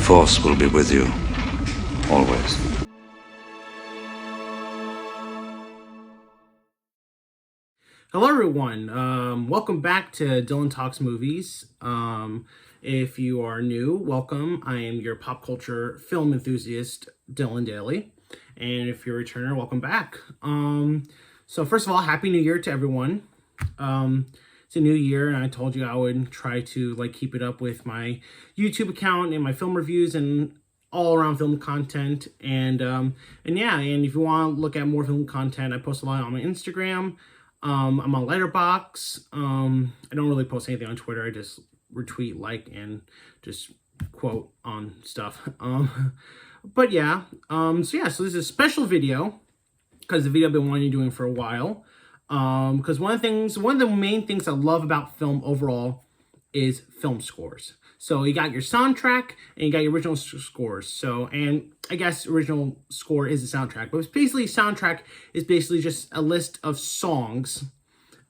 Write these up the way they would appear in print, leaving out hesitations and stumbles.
Force will be with you, always. Hello everyone, welcome back to Dylan Talks Movies. If you are new, welcome. I am your pop culture film enthusiast, Dylan Daly. And if you're a returner, welcome back. So first of all, Happy New Year to everyone. It's a new year, and I told you I would try to keep it up with my YouTube account and my film reviews and all around film content. And if you want to look at more film content, I post a lot on my Instagram. I'm on Letterboxd. I don't really post anything on Twitter. I just retweet, and just quote on stuff. So this is a special video because the video I've been wanting to do for a while. Because one of the main things I love about film overall is film scores. So you got your soundtrack and you got your original scores. So, and I guess original score is the soundtrack, but it's basically soundtrack is basically just a list of songs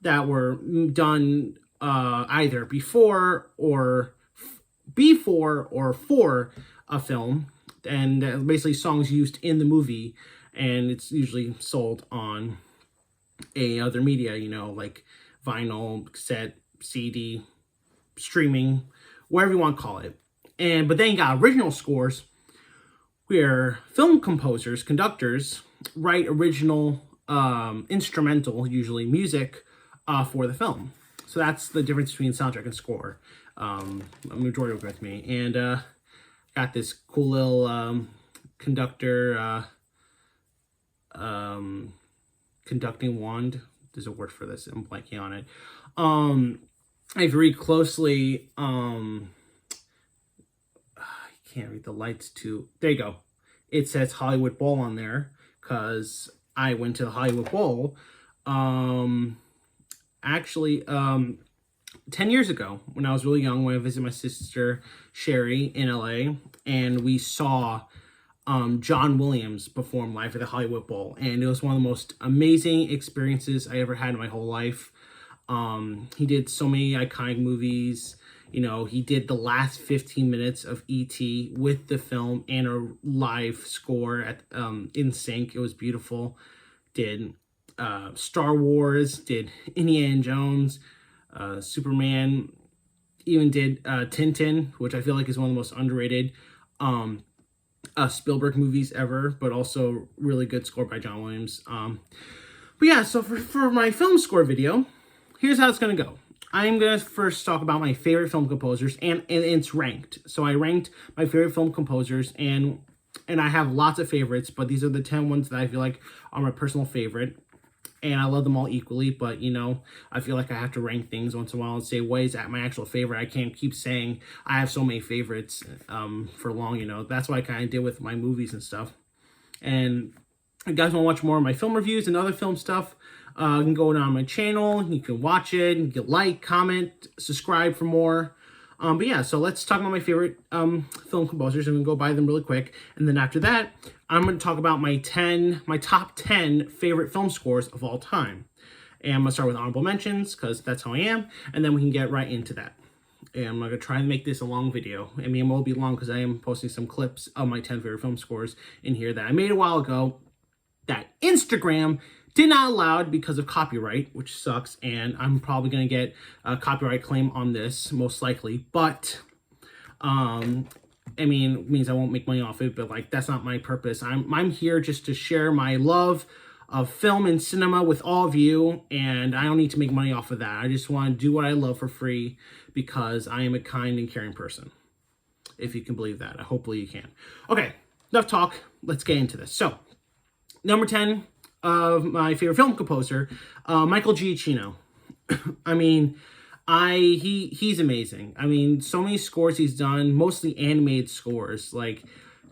that were done either before or for a film, and basically songs used in the movie, and it's usually sold on other media, like vinyl, cassette, CD, streaming, whatever you want to call it. But then you got original scores where film composers, conductors, write original instrumental, usually music, for the film. So that's the difference between soundtrack and score. A majority will agree with me. And got this cool little conductor conducting wand. There's a word for this. I'm blanking on it. If you read closely, I can't read the lights too. There you go. It says Hollywood Bowl on there because I went to the Hollywood Bowl. 10 years ago when I was really young, when I visited my sister Sherry in LA, and we saw John Williams perform live at the Hollywood Bowl, and it was one of the most amazing experiences I ever had in my whole life. He did so many iconic movies. He did the last 15 minutes of E.T. with the film and a live score at in sync. It was beautiful. Did Star Wars, did Indiana Jones, Superman, even did Tintin, which I feel like is one of the most underrated Spielberg movies ever, but also really good score by John Williams. So for my film score video, here's how it's going to go. I'm going to first talk about my favorite film composers, and it's ranked. So I ranked my favorite film composers, and I have lots of favorites, but these are the 10 ones that I feel like are my personal favorite. And I love them all equally, but, I feel like I have to rank things once in a while and say, what is at my actual favorite? I can't keep saying I have so many favorites for long, That's what I kind of did with my movies and stuff. And if you guys want to watch more of my film reviews and other film stuff, you can go down my channel. You can watch it. You can like, comment, subscribe for more. So let's talk about my favorite film composers, and we'll go by them really quick. And then after that, I'm going to talk about my top 10 favorite film scores of all time. And I'm going to start with honorable mentions because that's how I am. And then we can get right into that. And I'm going to try and make this a long video. I mean, it will be long because I am posting some clips of my 10 favorite film scores in here that I made a while ago that Instagram did not allow because of copyright, which sucks, and I'm probably going to get a copyright claim on this, most likely, but, it means I won't make money off it, but, that's not my purpose. I'm here just to share my love of film and cinema with all of you, and I don't need to make money off of that. I just want to do what I love for free because I am a kind and caring person, if you can believe that. Hopefully you can. Okay, enough talk. Let's get into this. So, number 10 of my favorite film composer, Michael Giacchino. He's amazing. So many scores he's done, mostly animated scores,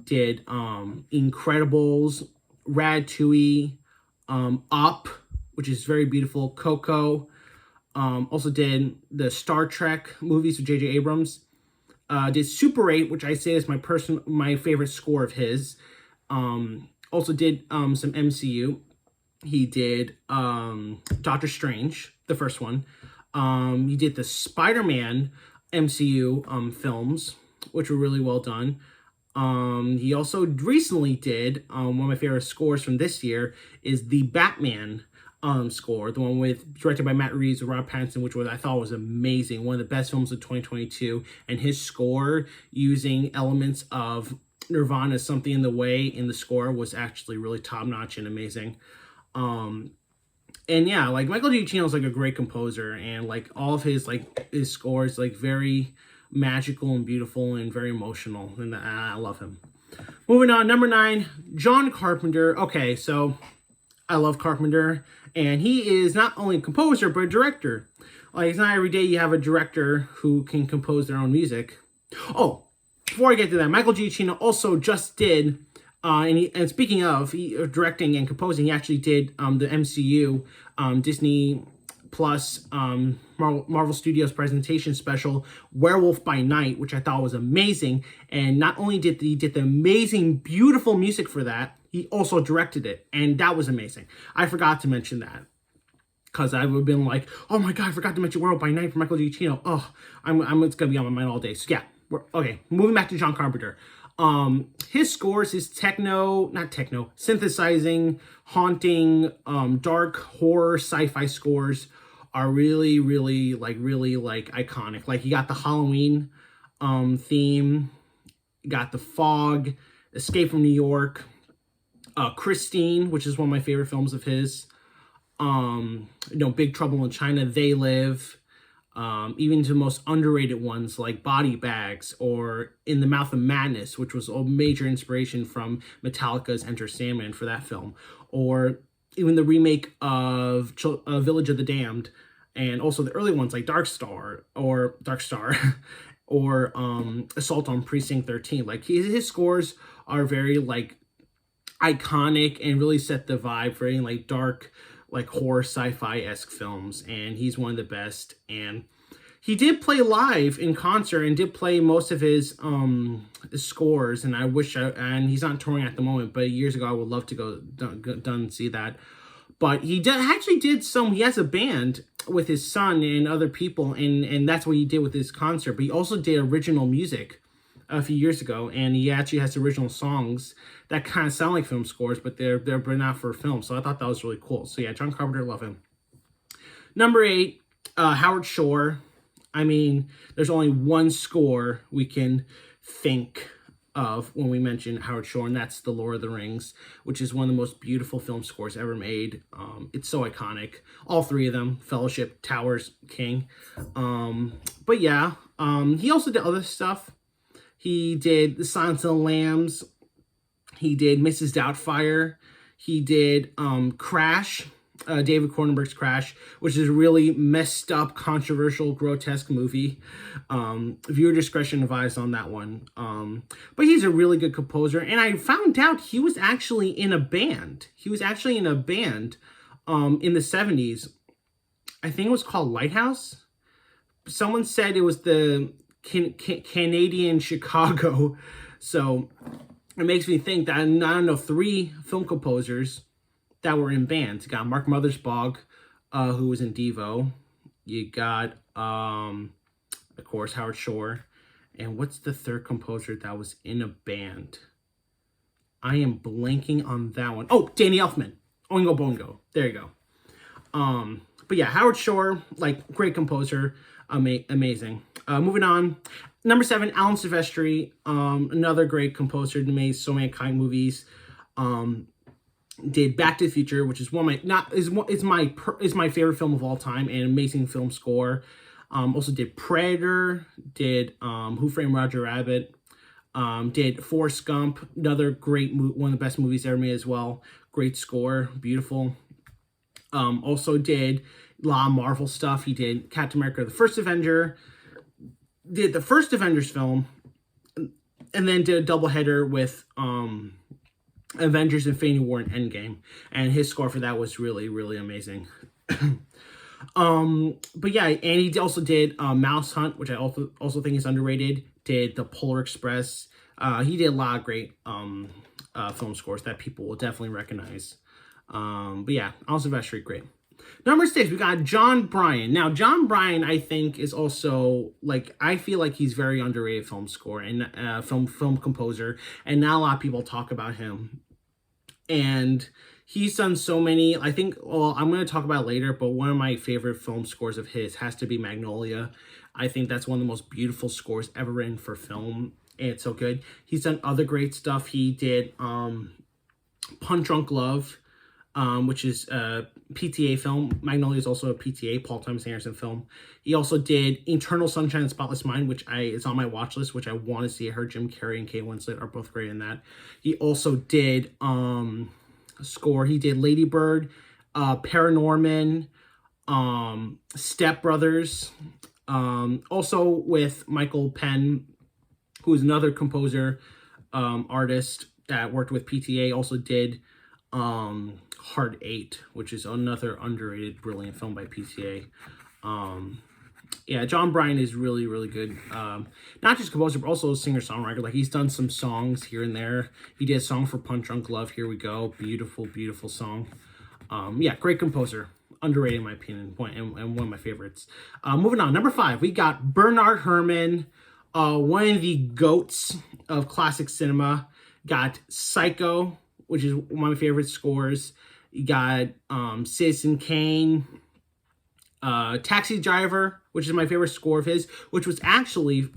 did Incredibles, Ratatouille, Up, which is very beautiful, Coco, also did the Star Trek movies with J.J. Abrams, did Super 8, which I say is my favorite score of his, also did some MCU. He did Doctor Strange, the first one. He did the Spider-Man MCU films, which were really well done. He also recently did one of my favorite scores from this year is the Batman score, the one directed by Matt Reeves with Rob Pattinson, which I thought was amazing, one of the best films of 2022. And his score, using elements of Nirvana's "Something in the Way" in the score, was actually really top notch and amazing. And yeah, like Michael Giacchino is like a great composer, and like all of his scores like very magical and beautiful and very emotional, and I love him. Moving on, number 9, John Carpenter. Okay, so I love Carpenter, and he is not only a composer but a director. Like, it's not every day you have a director who can compose their own music. Oh, before I get to that, Michael Giacchino also just did, and speaking of directing and composing, he actually did the MCU, Disney Plus, Marvel Studios presentation special, Werewolf by Night, which I thought was amazing. And not only did he did the amazing, beautiful music for that, he also directed it, and that was amazing. I forgot to mention that, because I would have been like, oh my god, I forgot to mention Werewolf by Night for Michael Giacchino. Oh, it's gonna be on my mind all day. So yeah, okay, moving back to John Carpenter. His scores, his synthesizing, haunting, dark horror sci-fi scores are really iconic. Like, you got the Halloween theme, you got The Fog, Escape from New York, Christine, which is one of my favorite films of his, Big Trouble in China, They Live, even to the most underrated ones like Body Bags or In the Mouth of Madness, which was a major inspiration from Metallica's Enter Sandman for that film, or even the remake of Village of the Damned, and also the early ones like Dark Star or Assault on Precinct 13. Like, his scores are very like iconic and really set the vibe for any like dark, like horror sci-fi-esque films, and he's one of the best. And he did play live in concert and did play most of his scores, and and he's not touring at the moment, but years ago I would love to go and see that. But he he has a band with his son and other people, and that's what he did with his concert. But he also did original music a few years ago, and he actually has original songs that kind of sound like film scores, but they're not for film. So I thought that was really cool. So yeah, John Carpenter, love him. Number 8, Howard Shore. I mean, there's only one score we can think of when we mention Howard Shore, and that's The Lord of the Rings, which is one of the most beautiful film scores ever made. It's so iconic. All 3 of them: Fellowship, Towers, King. But yeah, he also did other stuff. He did The Silence of the Lambs. He did Mrs. Doubtfire. He did Crash, David Cronenberg's Crash, which is a really messed up, controversial, grotesque movie. Viewer discretion advised on that one. But he's a really good composer, and I found out he was actually in a band. In the 70s. I think it was called Lighthouse. Someone said it was the Canadian Chicago. So it makes me think that, I don't know, 3 film composers that were in bands. You got Mark Mothersbaugh, who was in Devo. You got, of course, Howard Shore. And what's the third composer that was in a band? I am blanking on that one. Oh, Danny Elfman. Oingo Boingo. There you go. But yeah, Howard Shore, like, great composer. Amazing. Moving on. Number 7, Alan Silvestri. Another great composer who made so many kind movies. Did Back to the Future, which is my favorite film of all time, and amazing film score. Also did Predator, did Who Framed Roger Rabbit, did Forrest Gump, another great one of the best movies ever made as well. Great score, beautiful. Also did a lot of Marvel stuff. He did Captain America: The First Avenger, did the first Avengers film, and then did a doubleheader with Avengers: Infinity War and Endgame, and his score for that was really, really amazing. But yeah, and he also did Mouse Hunt, which I also think is underrated. Did The Polar Express. He did a lot of great film scores that people will definitely recognize. But yeah, Alan Silvestri, great. Number 6, we got Jon Brion. Now, Jon Brion, I think, is also, like, I feel like he's very underrated film score and film composer, and not a lot of people talk about him. And he's done so many, I think, well, I'm going to talk about it later, but one of my favorite film scores of his has to be Magnolia. I think that's one of the most beautiful scores ever written for film, and it's so good. He's done other great stuff. He did Punch Drunk Love, which is a PTA film. Magnolia is also a PTA, Paul Thomas Anderson film. He also did Eternal Sunshine of the Spotless Mind, which is on my watch list, which I want to see. I heard Jim Carrey and Kate Winslet are both great in that. He also did score. He did Lady Bird, Paranorman, Step Brothers, also with Michael Penn, who is another composer, artist that worked with PTA, also did Hard 8, which is another underrated, brilliant film by PTA. Yeah, Jon Brion is really, really good. Not just composer, but also a singer-songwriter. Like, he's done some songs here and there. He did a song for Punch Drunk Love, Here We Go. Beautiful, beautiful song. Yeah, great composer. Underrated, in my opinion, and one of my favorites. Moving on, number 5, we got Bernard Herrmann, one of the GOATs of classic cinema. Got Psycho, which is one of my favorite scores. You got Citizen Kane, Taxi Driver, which is my favorite score of his, which was actually,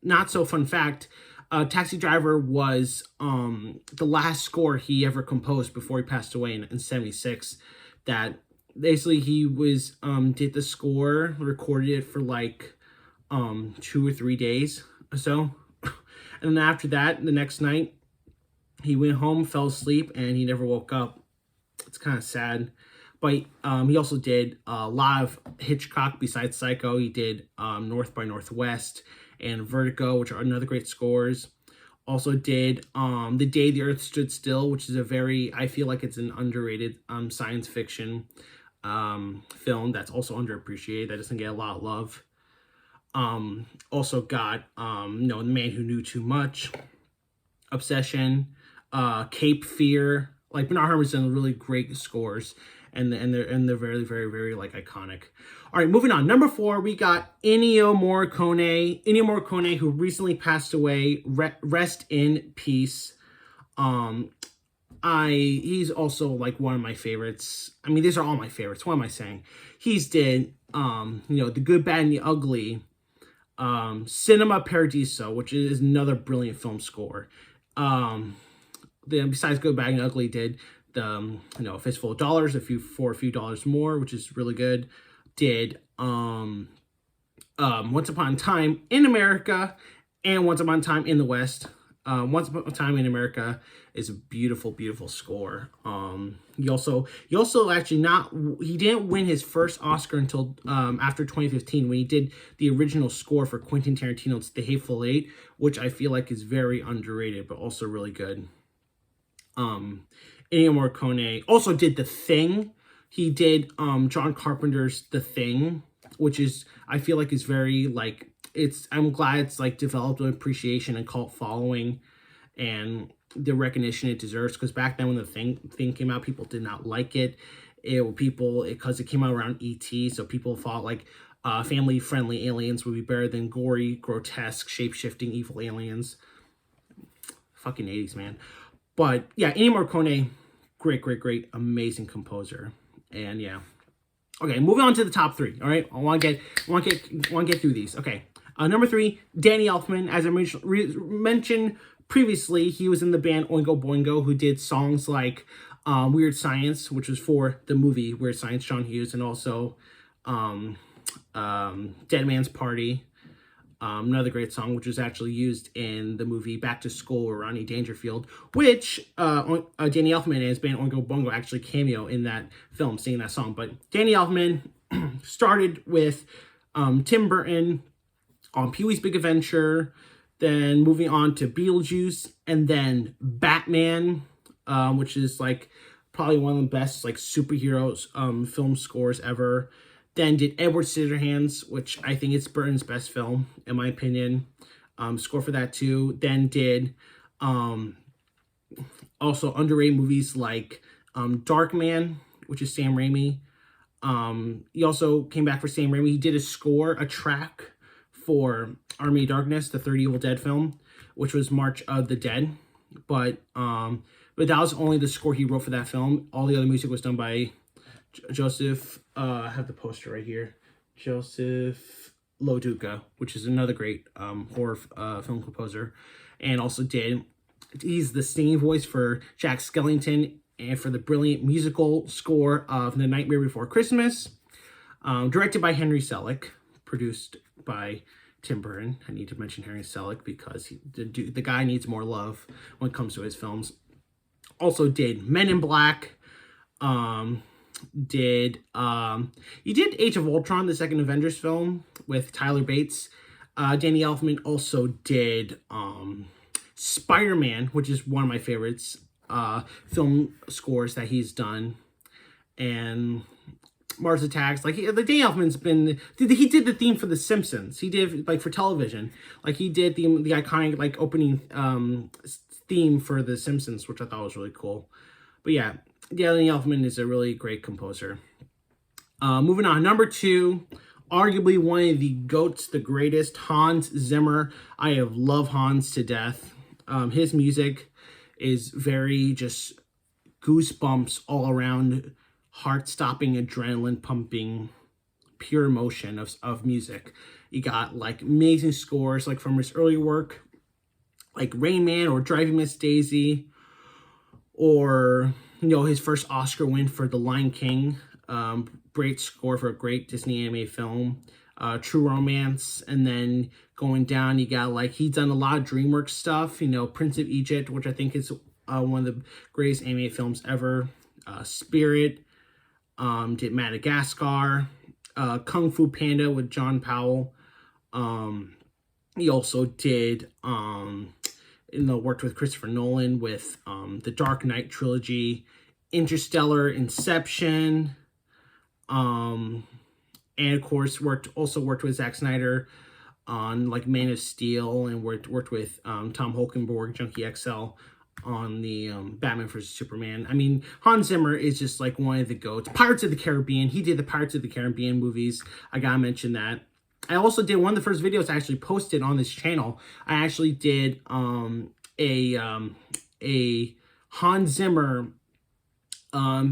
not so fun fact, Taxi Driver was the last score he ever composed before he passed away in 76. That basically he was, did the score, recorded it for like 2 or 3 days or so. And then after that, the next night, he went home, fell asleep, and he never woke up. It's kind of sad. But he also did a lot of Hitchcock besides Psycho. He did North by Northwest and Vertigo, which are another great scores. Also did The Day the Earth Stood Still, which is a very, I feel like it's an underrated science fiction film that's also underappreciated, that doesn't get a lot of love. Also got, The Man Who Knew Too Much, Obsession, Cape Fear. Like, Bernard Herrmann's done really great scores, and they're very, very, very, like, iconic. All right, moving on. Number 4, we got Ennio Morricone. Ennio Morricone, who recently passed away. Rest in peace. He's also, like, one of my favorites. I mean, these are all my favorites. What am I saying? He's did, The Good, Bad, and the Ugly. Cinema Paradiso, which is another brilliant film score. Besides Good, Bad, and Ugly, did the A Fistful of Dollars, for a few dollars more, which is really good. Did Once Upon a Time in America and Once Upon a Time in the West. Once Upon a Time in America is a beautiful, beautiful score. He also actually he didn't win his first Oscar until after 2015, when he did the original score for Quentin Tarantino's The Hateful Eight, which I feel like is very underrated, but also really good. Ennio Morricone also did The Thing. He did John Carpenter's The Thing, which is, I feel like, is very, like, I'm glad it's, like, developed an appreciation and cult following and the recognition it deserves, because back then when The Thing came out, people did not like it. Because it came out around E.T., so people thought, like, family-friendly aliens would be better than gory, grotesque, shape-shifting, evil aliens. Fucking 80s, man. But, yeah, Ennio Morricone, great, amazing composer. And, yeah. Okay, moving on to the top 3, all right? I want to get through these. Okay, number 3, Danny Elfman. As I mentioned previously, he was in the band Oingo Boingo, who did songs like Weird Science, which was for the movie Weird Science, John Hughes, and also Dead Man's Party. Another great song, which was actually used in the movie Back to School with Rodney Dangerfield, which Danny Elfman and his band Oingo Boingo actually cameo in that film, singing that song. But Danny Elfman started with Tim Burton on Pee-wee's Big Adventure, then moving on to Beetlejuice, and then Batman, which is, like, probably one of the best, like, superheroes film scores ever. Then did Edward Scissorhands, which I think is Burton's best film, in my opinion. Score for that, too. Then did also underrated movies like Darkman, which is Sam Raimi. He also came back for Sam Raimi. He did a track for Army of Darkness, the third Evil Dead film, which was March of the Dead. But that was only the score he wrote for that film. All the other music was done by Joseph. I have the poster right here. Joseph Loduca, which is another great horror film composer, and also he's the singing voice for Jack Skellington and for the brilliant musical score of The Nightmare Before Christmas, directed by Henry Selick, produced by Tim Burton. I need to mention Henry Selick because the guy needs more love when it comes to his films. Also did Men in Black. He did Age of Ultron, the second Avengers film with Tyler Bates. Danny Elfman also did Spider-Man, which is one of my favorites film scores that he's done, and Mars Attacks. Like the Danny Elfman's he did the theme for The Simpsons. He did like for television. Like he did the iconic like opening theme for The Simpsons, which I thought was really cool. But yeah, Danny Elfman is a really great composer. Moving on, number 2, arguably one of the GOATs, the greatest, Hans Zimmer. I have loved Hans to death. His music is very just goosebumps all around, heart-stopping, adrenaline-pumping, pure emotion of music. You got like amazing scores like from his early work, like Rain Man or Driving Miss Daisy, or his first Oscar win for The Lion King. Great score for a great Disney anime film. True Romance, and then going down, you got like he's done a lot of DreamWorks stuff. Prince of Egypt, which I think is one of the greatest anime films ever. Spirit, did Madagascar, Kung Fu Panda with John Powell. He also did worked with Christopher Nolan with the Dark Knight trilogy, Interstellar, Inception, and of course worked with Zack Snyder on like Man of Steel, and worked with Tom Holkenborg, Junkie XL, on the Batman vs Superman. I mean, Hans Zimmer is just like one of the GOATs. Pirates of the Caribbean. He did the Pirates of the Caribbean movies. I gotta mention that. I also did one of the first videos I actually posted on this channel. I actually did a Hans Zimmer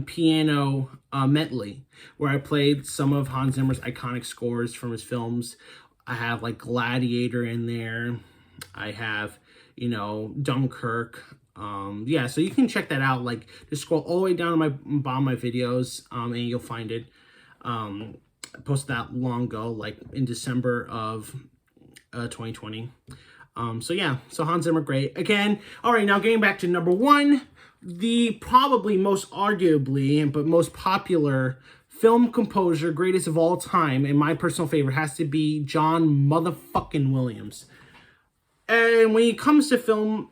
piano medley where I played some of Hans Zimmer's iconic scores from his films. I have like Gladiator in there. I have, Dunkirk. Yeah, so you can check that out. Like, just scroll all the way down to my bottom of my videos, and you'll find it. I posted that long ago, like in December of 2020. So yeah, so Hans Zimmer, great. Again, all right, now getting back to number 1, the probably most arguably, but most popular film composer, greatest of all time, and my personal favorite has to be John motherfucking Williams. And when it comes to film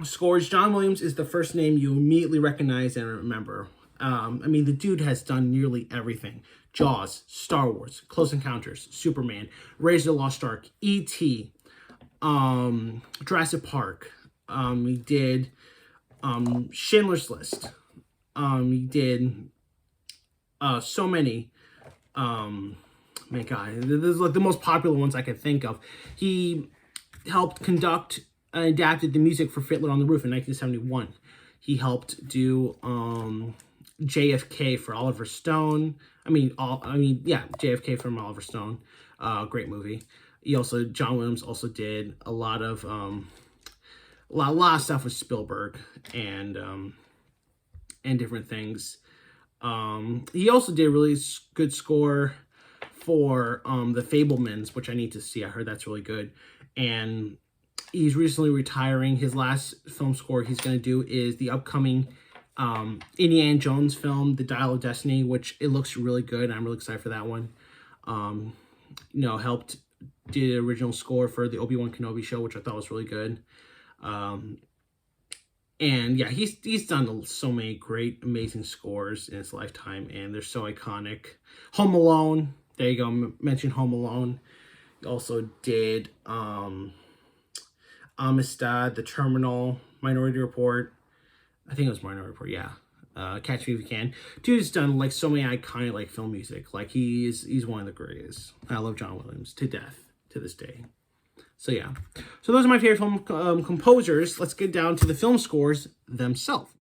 scores, John Williams is the first name you immediately recognize and remember. I mean, the dude has done nearly everything. Jaws, Star Wars, Close Encounters, Superman, Raiders of the Lost Ark, E.T., Jurassic Park. He did Schindler's List. He did so many. My God, this is like the most popular ones I could think of. He helped conduct and adapted the music for Fiddler on the Roof in 1971. He helped do JFK for Oliver Stone. JFK from Oliver Stone. Great movie. John Williams also did a lot of stuff with Spielberg and different things. He also did a really good score for The Fabelmans, which I need to see. I heard that's really good. And he's recently retiring. His last film score he's going to do is the upcoming Indiana Jones film, The Dial of Destiny, which it looks really good. I'm really excited for that one. Did the original score for the Obi-Wan Kenobi show, which I thought was really good. And yeah, he's done so many great, amazing scores in his lifetime, and they're so iconic. Home Alone, there you go, mention Home Alone. He also did Amistad, The Terminal, Minority Report. I think it was Minority Report, yeah. Catch Me If You Can. Dude's done like so many iconic like film music. Like he's one of the greatest. I love John Williams to death to this day. So yeah, so those are my favorite film composers. Let's get down to the film scores themselves.